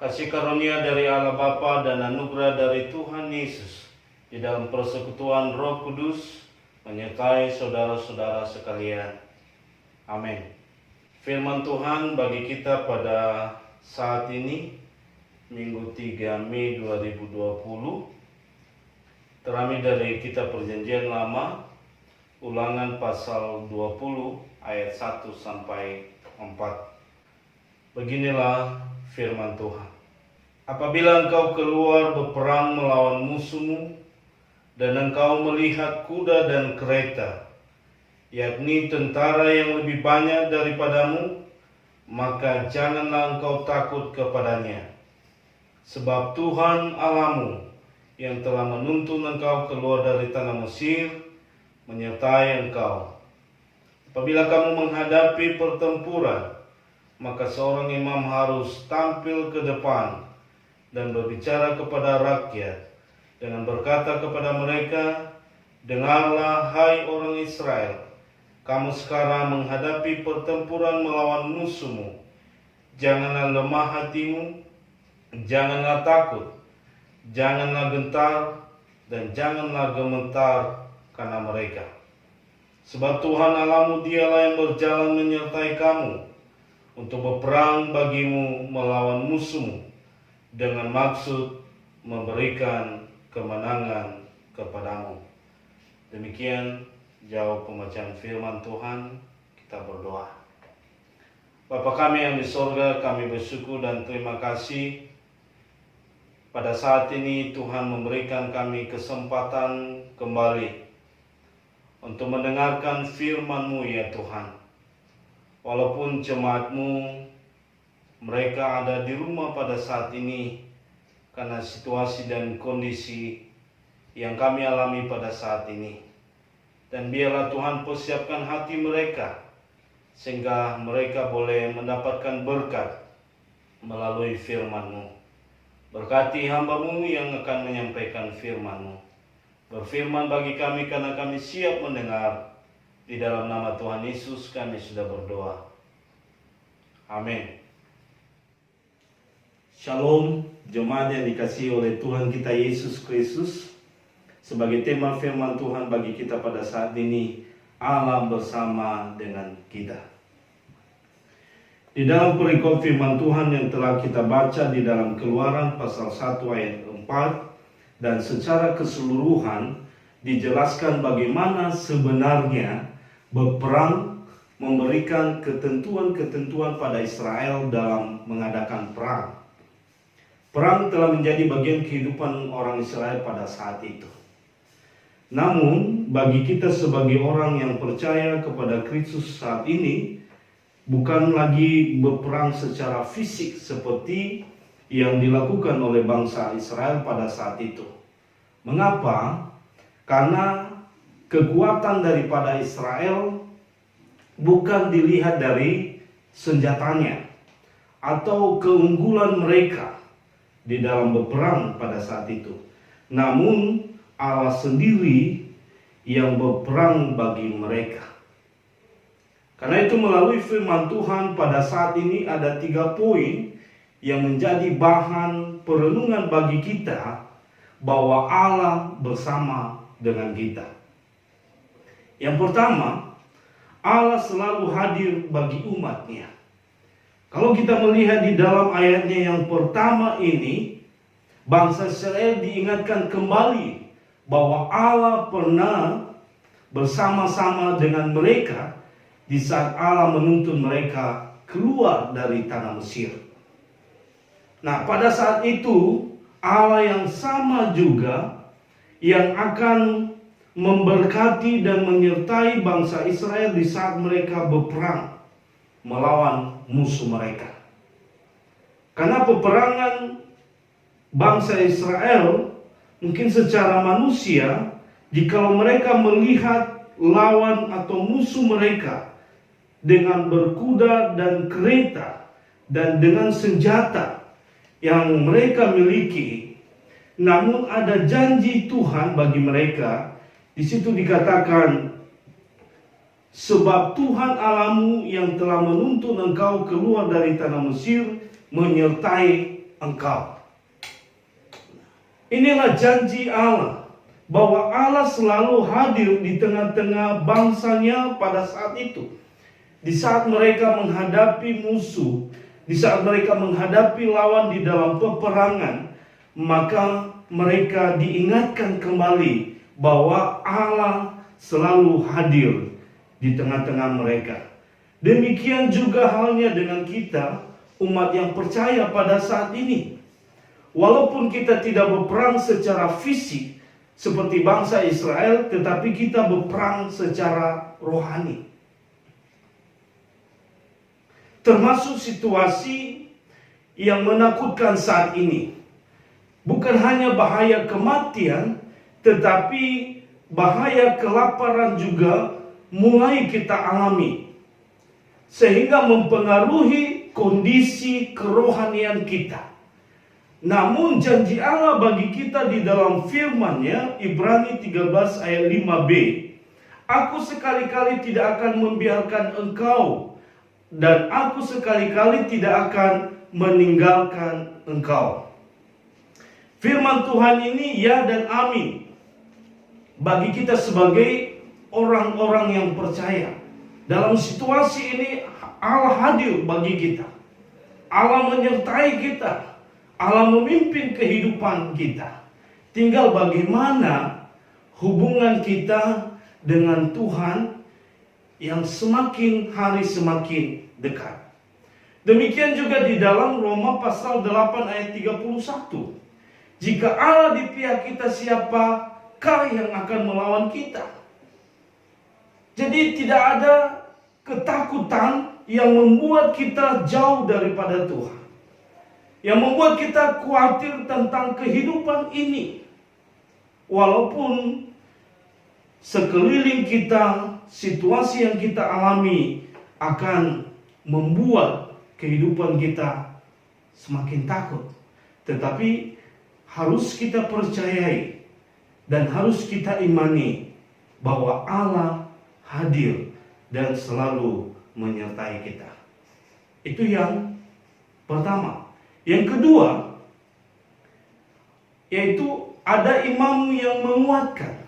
Kasih karunia dari Allah Bapa dan anugerah dari Tuhan Yesus di dalam persekutuan Roh Kudus menyertai saudara-saudara sekalian. Amin. Firman Tuhan bagi kita pada saat ini, Minggu 3 Mei 2020, terambil dari kitab Perjanjian Lama, Ulangan pasal 20 ayat 1 sampai 4. Beginilah firman Tuhan. Apabila engkau keluar berperang melawan musuhmu, dan engkau melihat kuda dan kereta, yakni tentara yang lebih banyak daripadamu, maka janganlah engkau takut kepadanya. Sebab Tuhan Allahmu yang telah menuntun engkau keluar dari tanah Mesir, menyertai engkau. Apabila kamu menghadapi pertempuran, maka seorang imam harus tampil ke depan dan berbicara kepada rakyat dengan berkata kepada mereka, dengarlah hai orang Israel, kamu sekarang menghadapi pertempuran melawan musuhmu. Janganlah lemah hatimu, janganlah takut, janganlah gentar, dan janganlah gemetar karena mereka. Sebab Tuhan Allahmu dialah yang berjalan menyertai kamu untuk berperang bagimu melawan musuhmu, dengan maksud memberikan kemenangan kepadamu. Demikian jauh pembacaan firman Tuhan. Kita berdoa. Bapa kami yang di sorga, kami bersyukur dan terima kasih pada saat ini Tuhan memberikan kami kesempatan kembali untuk mendengarkan firman-Mu ya Tuhan. Walaupun jemaat-Mu mereka ada di rumah pada saat ini karena situasi dan kondisi yang kami alami pada saat ini. Dan biarlah Tuhan persiapkan hati mereka sehingga mereka boleh mendapatkan berkat melalui firman-Mu. Berkati hamba-Mu yang akan menyampaikan firman-Mu. Berfirman bagi kami karena kami siap mendengar. Di dalam nama Tuhan Yesus kami sudah berdoa. Amin. Shalom, jemaat yang dikasihi oleh Tuhan kita Yesus Kristus. Sebagai tema firman Tuhan bagi kita pada saat ini, Allah bersama dengan kita. Di dalam perikop firman Tuhan yang telah kita baca di dalam Keluaran pasal 1 ayat 4, dan secara keseluruhan dijelaskan bagaimana sebenarnya berperang memberikan ketentuan-ketentuan pada Israel dalam mengadakan perang. Perang telah menjadi bagian kehidupan orang Israel pada saat itu. Namun, bagi kita sebagai orang yang percaya kepada Kristus saat ini, bukan lagi berperang secara fisik seperti yang dilakukan oleh bangsa Israel pada saat itu. Mengapa? Karena kekuatan daripada Israel bukan dilihat dari senjatanya atau keunggulan mereka di dalam berperang pada saat itu. Namun Allah sendiri yang berperang bagi mereka. Karena itu melalui firman Tuhan pada saat ini ada 3 poin yang menjadi bahan perenungan bagi kita bahwa Allah bersama dengan kita. Yang pertama, Allah selalu hadir bagi umatnya. Kalau kita melihat di dalam ayatnya yang pertama ini, bangsa Israel diingatkan kembali bahwa Allah pernah bersama-sama dengan mereka di saat Allah menuntun mereka keluar dari tanah Mesir. Nah, pada saat itu Allah yang sama juga yang akan memberkati dan menyertai bangsa Israel di saat mereka berperang melawan musuh mereka. Karena peperangan bangsa Israel mungkin secara manusia, jikalau mereka melihat lawan atau musuh mereka dengan berkuda dan kereta dan dengan senjata yang mereka miliki, namun ada janji Tuhan bagi mereka. Di situ dikatakan, sebab Tuhan Allahmu yang telah menuntun engkau keluar dari tanah Mesir menyertai engkau. Inilah janji Allah, bahwa Allah selalu hadir di tengah-tengah bangsanya pada saat itu. Di saat mereka menghadapi musuh, di saat mereka menghadapi lawan di dalam peperangan, maka mereka diingatkan kembali bahwa Allah selalu hadir di tengah-tengah mereka. Demikian juga halnya dengan kita, umat yang percaya pada saat ini. Walaupun kita tidak berperang secara fisik seperti bangsa Israel, tetapi kita berperang secara rohani. Termasuk situasi yang menakutkan saat ini. Bukan hanya bahaya kematian, tetapi bahaya kelaparan juga mulai kita alami, sehingga mempengaruhi kondisi kerohanian kita. Namun janji Allah bagi kita di dalam firman-Nya, Ibrani 13 ayat 5b, aku sekali-kali tidak akan membiarkan engkau, dan aku sekali-kali tidak akan meninggalkan engkau. Firman Tuhan ini ya dan amin bagi kita sebagai orang-orang yang percaya. Dalam situasi ini Allah hadir bagi kita. Allah menyertai kita. Allah memimpin kehidupan kita. Tinggal bagaimana hubungan kita dengan Tuhan yang semakin hari semakin dekat. Demikian juga di dalam Roma pasal 8 ayat 31. Jika Allah di pihak kita, siapakah yang akan melawan kita? Jadi tidak ada ketakutan yang membuat kita jauh daripada Tuhan, yang membuat kita khawatir tentang kehidupan ini. Walaupun sekeliling kita, situasi yang kita alami akan membuat kehidupan kita semakin takut, tetapi harus kita percayai dan harus kita imani bahwa Allah hadir dan selalu menyertai kita. Itu yang pertama. Yang kedua, yaitu ada imam yang menguatkan.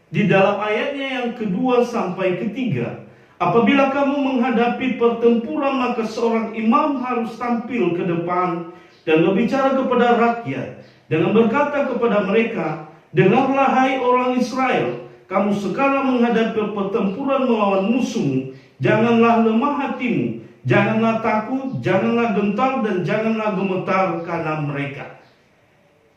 Di dalam ayatnya yang kedua sampai ketiga, apabila kamu menghadapi pertempuran, maka seorang imam harus tampil ke depan dan berbicara kepada rakyat dengan berkata kepada mereka, dengarlah hai orang Israel, kamu sekarang menghadapi pertempuran melawan musuhmu, janganlah lemah hatimu, janganlah takut, janganlah gentar, dan janganlah gemetar karena mereka.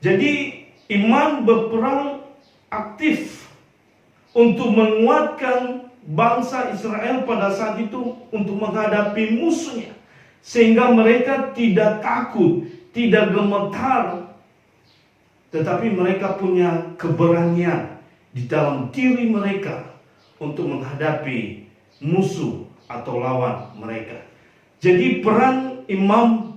Jadi imam berperang aktif untuk menguatkan bangsa Israel pada saat itu untuk menghadapi musuhnya, sehingga mereka tidak takut, tidak gemetar, tetapi mereka punya keberanian di dalam diri mereka untuk menghadapi musuh atau lawan mereka. Jadi peran imam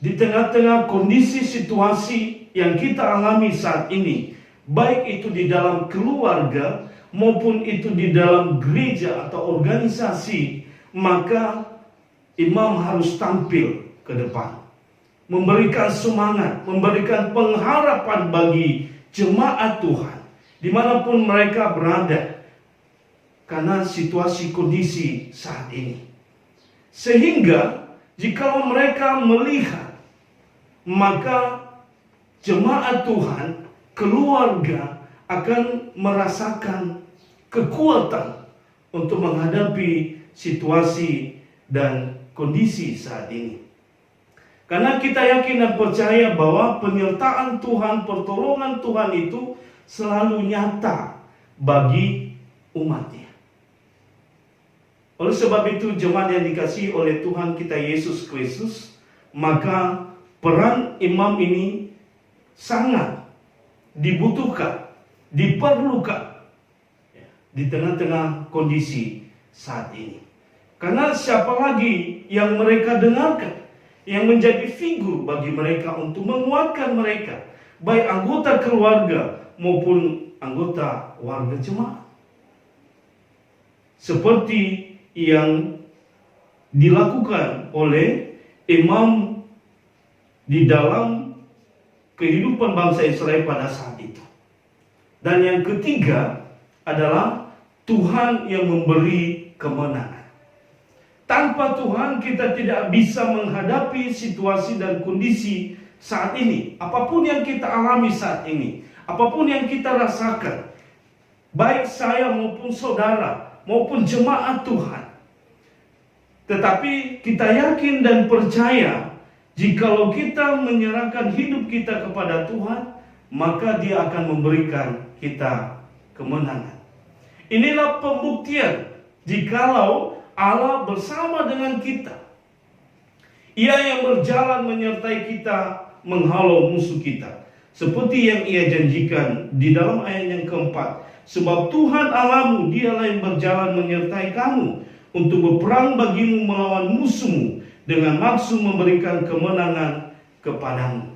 di tengah-tengah kondisi situasi yang kita alami saat ini, baik itu di dalam keluarga maupun itu di dalam gereja atau organisasi, maka imam harus tampil ke depan, memberikan semangat, memberikan pengharapan bagi jemaat Tuhan dimanapun mereka berada, karena situasi kondisi saat ini. Sehingga jika mereka melihat, maka jemaat Tuhan, keluarga akan merasakan kekuatan untuk menghadapi situasi dan kondisi saat ini. Karena kita yakin dan percaya bahwa penyertaan Tuhan, pertolongan Tuhan itu selalu nyata bagi umatnya. Oleh sebab itu, jemaat yang dikasihi oleh Tuhan kita Yesus Kristus, maka peran imam ini sangat dibutuhkan, diperlukan di tengah-tengah kondisi saat ini. Karena siapa lagi yang mereka dengarkan, yang menjadi figur bagi mereka untuk menguatkan mereka, baik anggota keluarga maupun anggota warga jemaat. Seperti yang dilakukan oleh imam di dalam kehidupan bangsa Israel pada saat itu. Dan yang ketiga adalah Tuhan yang memberi kemenangan. Tanpa Tuhan kita tidak bisa menghadapi situasi dan kondisi saat ini. Apapun yang kita alami saat ini, apapun yang kita rasakan, baik saya maupun saudara maupun jemaat Tuhan. Tetapi kita yakin dan percaya, jikalau kita menyerahkan hidup kita kepada Tuhan, maka Dia akan memberikan kita kemenangan. Inilah pembuktian jikalau Allah bersama dengan kita. Ia yang berjalan menyertai kita, menghalau musuh kita. Seperti yang Ia janjikan di dalam ayat yang keempat. Sebab Tuhan Allahmu, Dialah yang berjalan menyertai kamu untuk berperang bagimu melawan musuhmu, dengan maksud memberikan kemenangan kepadamu.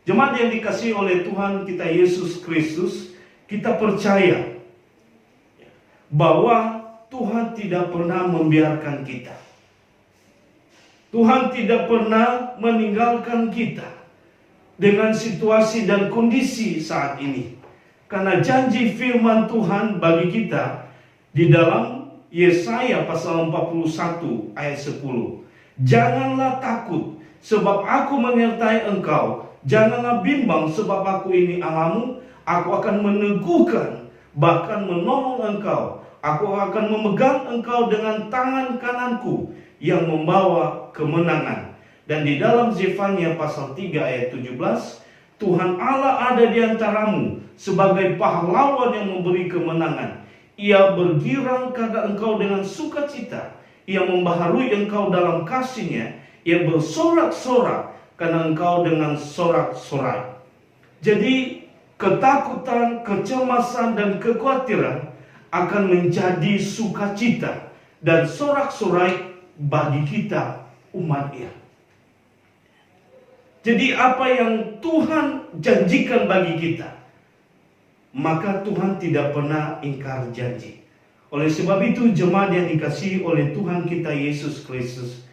Jemaat yang dikasihi oleh Tuhan kita Yesus Kristus, kita percaya bahwa Tuhan tidak pernah membiarkan kita. Tuhan tidak pernah meninggalkan kita dengan situasi dan kondisi saat ini. Karena janji firman Tuhan bagi kita di dalam Yesaya pasal 41 ayat 10. Janganlah takut, sebab aku menyertai engkau. Janganlah bimbang, sebab aku ini Allahmu. Aku akan meneguhkan, bahkan menolong engkau. Aku akan memegang engkau dengan tangan kananku yang membawa kemenangan. Dan di dalam Zefania pasal 3 ayat 17, Tuhan Allah ada di antaramu sebagai pahlawan yang memberi kemenangan. Ia bergirang karena engkau dengan sukacita. Ia membaharui engkau dalam kasih-Nya. Ia bersorak-sorak karena engkau dengan sorak-sorai. Jadi ketakutan, kecemasan, dan kekhawatiran akan menjadi sukacita dan sorak-sorai bagi kita umat Ia. Jadi apa yang Tuhan janjikan bagi kita, maka Tuhan tidak pernah ingkar janji. Oleh sebab itu, jemaat yang dikasihi oleh Tuhan kita Yesus Kristus,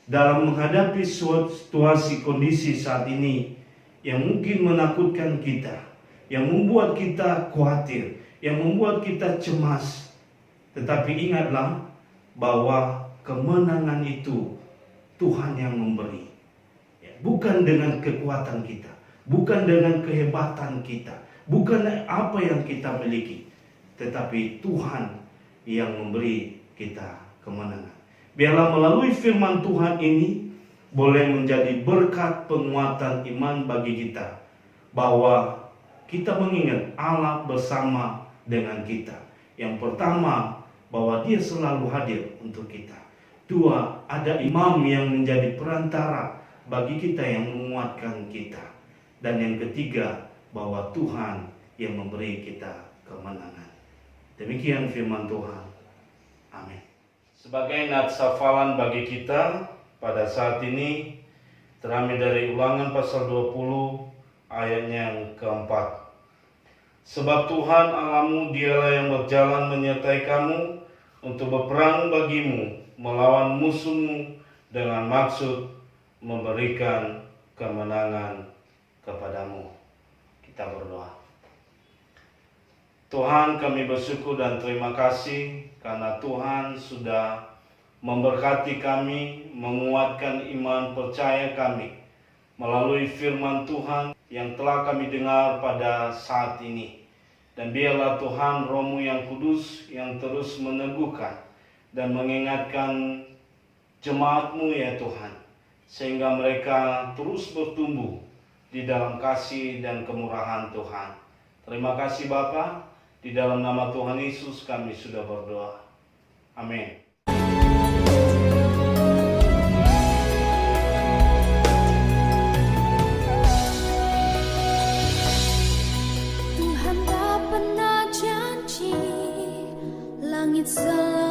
dalam menghadapi situasi kondisi saat ini yang mungkin menakutkan kita, yang membuat kita khawatir, yang membuat kita cemas, tetapi ingatlah bahwa kemenangan itu Tuhan yang memberi. Bukan dengan kekuatan kita, bukan dengan kehebatan kita, bukan apa yang kita miliki, tetapi Tuhan yang memberi kita kemenangan. Biarlah melalui firman Tuhan ini boleh menjadi berkat penguatan iman bagi kita, bahwa kita mengingat Allah bersama dengan kita. Yang pertama, bahwa Dia selalu hadir untuk kita. Dua, ada imam yang menjadi perantara bagi kita, yang menguatkan kita. Dan yang ketiga, bahwa Tuhan yang memberi kita kemenangan. Demikian firman Tuhan. Amin. Sebagai nats hafalan bagi kita pada saat ini, terambil dari Ulangan pasal 20 ayatnya yang keempat. Sebab Tuhan Allahmu, Dialah yang berjalan menyertai kamu untuk berperang bagimu melawan musuhmu, dengan maksud memberikan kemenangan kepadamu. Kita berdoa. Tuhan, kami bersyukur dan terima kasih karena Tuhan sudah memberkati kami, menguatkan iman percaya kami melalui firman Tuhan yang telah kami dengar pada saat ini. Dan biarlah Tuhan, Roh-Mu yang kudus yang terus meneguhkan dan mengingatkan jemaat-Mu ya Tuhan, sehingga mereka terus bertumbuh di dalam kasih dan kemurahan Tuhan. Terima kasih Bapa, di dalam nama Tuhan Yesus kami sudah berdoa. Amin. Tuhan tak pernah janji langit selalu